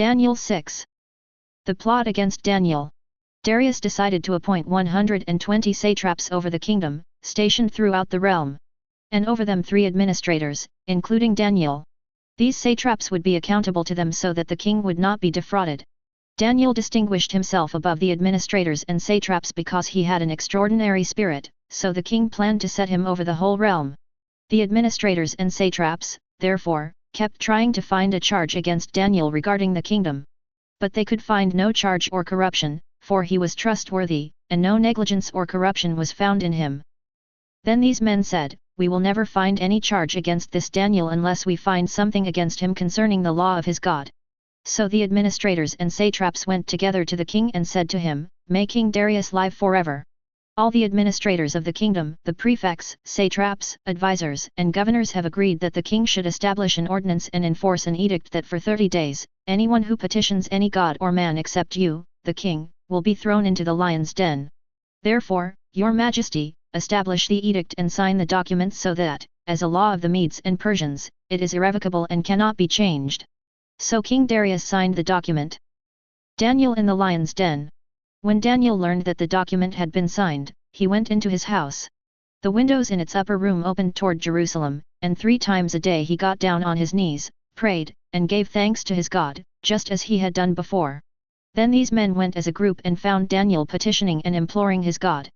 Daniel 6. The plot against Daniel. Darius decided to appoint 120 satraps over the kingdom, stationed throughout the realm. And over them 3 administrators, including Daniel. These satraps would be accountable to them so that the king would not be defrauded. Daniel distinguished himself above the administrators and satraps because he had an extraordinary spirit, so the king planned to set him over the whole realm. The administrators and satraps, therefore, kept trying to find a charge against Daniel regarding the kingdom. But they could find no charge or corruption, for he was trustworthy, and no negligence or corruption was found in him. Then these men said, "We will never find any charge against this Daniel unless we find something against him concerning the law of his God." So the administrators and satraps went together to the king and said to him, "May King Darius live forever. All the administrators of the kingdom, the prefects, satraps, advisors, and governors have agreed that the king should establish an ordinance and enforce an edict that for 30 days, anyone who petitions any god or man except you, the king, will be thrown into the lion's den. Therefore, your majesty, establish the edict and sign the document so that, as a law of the Medes and Persians, it is irrevocable and cannot be changed." So King Darius signed the document. Daniel in the lion's den. When Daniel learned that the document had been signed, he went into his house. The windows in its upper room opened toward Jerusalem, and 3 times a day he got down on his knees, prayed, and gave thanks to his God, just as he had done before. Then these men went as a group and found Daniel petitioning and imploring his God.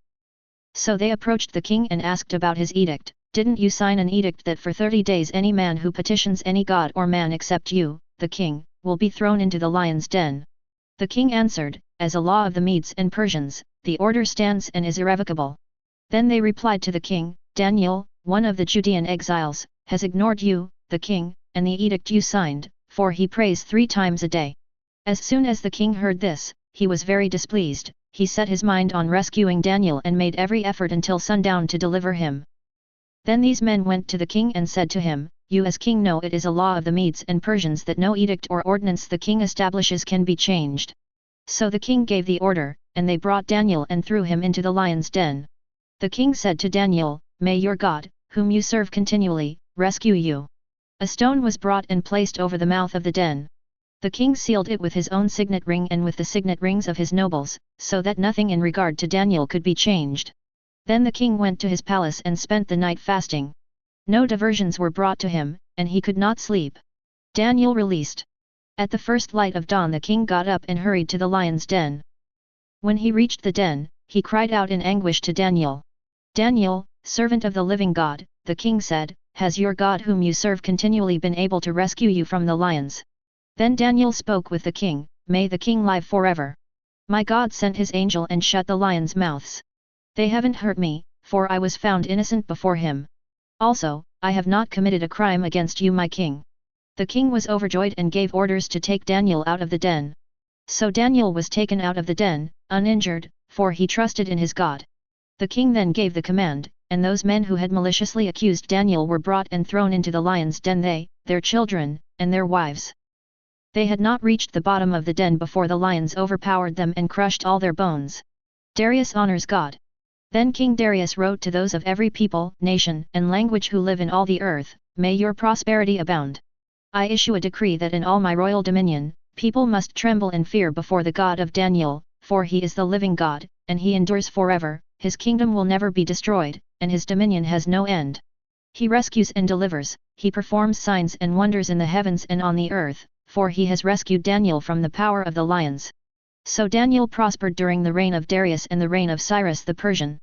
So they approached the king and asked about his edict. "Didn't you sign an edict that for 30 days any man who petitions any god or man except you, the king, will be thrown into the lion's den?" The king answered, "As a law of the Medes and Persians, the order stands and is irrevocable." Then they replied to the king, "Daniel, one of the Judean exiles, has ignored you, the king, and the edict you signed, for he prays 3 times a day." As soon as the king heard this, he was very displeased. He set his mind on rescuing Daniel and made every effort until sundown to deliver him. Then these men went to the king and said to him, "You as king know it is a law of the Medes and Persians that no edict or ordinance the king establishes can be changed." So the king gave the order, and they brought Daniel and threw him into the lion's den. The king said to Daniel, "May your God, whom you serve continually, rescue you." A stone was brought and placed over the mouth of the den. The king sealed it with his own signet ring and with the signet rings of his nobles, so that nothing in regard to Daniel could be changed. Then the king went to his palace and spent the night fasting. No diversions were brought to him, and he could not sleep. Daniel released. At the first light of dawn the king got up and hurried to the lion's den. When he reached the den, he cried out in anguish to Daniel. "Daniel, servant of the living God," the king said, "has your God whom you serve continually been able to rescue you from the lions?" Then Daniel spoke with the king, "May the king live forever. My God sent his angel and shut the lions' mouths. They haven't hurt me, for I was found innocent before him. Also, I have not committed a crime against you my king." The king was overjoyed and gave orders to take Daniel out of the den. So Daniel was taken out of the den, uninjured, for he trusted in his God. The king then gave the command, and those men who had maliciously accused Daniel were brought and thrown into the lion's den, they, their children, and their wives. They had not reached the bottom of the den before the lions overpowered them and crushed all their bones. Darius honors God. Then King Darius wrote to those of every people, nation, and language who live in all the earth, "May your prosperity abound. I issue a decree that in all my royal dominion, people must tremble and fear before the God of Daniel, for he is the living God, and he endures forever, his kingdom will never be destroyed, and his dominion has no end. He rescues and delivers, he performs signs and wonders in the heavens and on the earth, for he has rescued Daniel from the power of the lions." So Daniel prospered during the reign of Darius and the reign of Cyrus the Persian.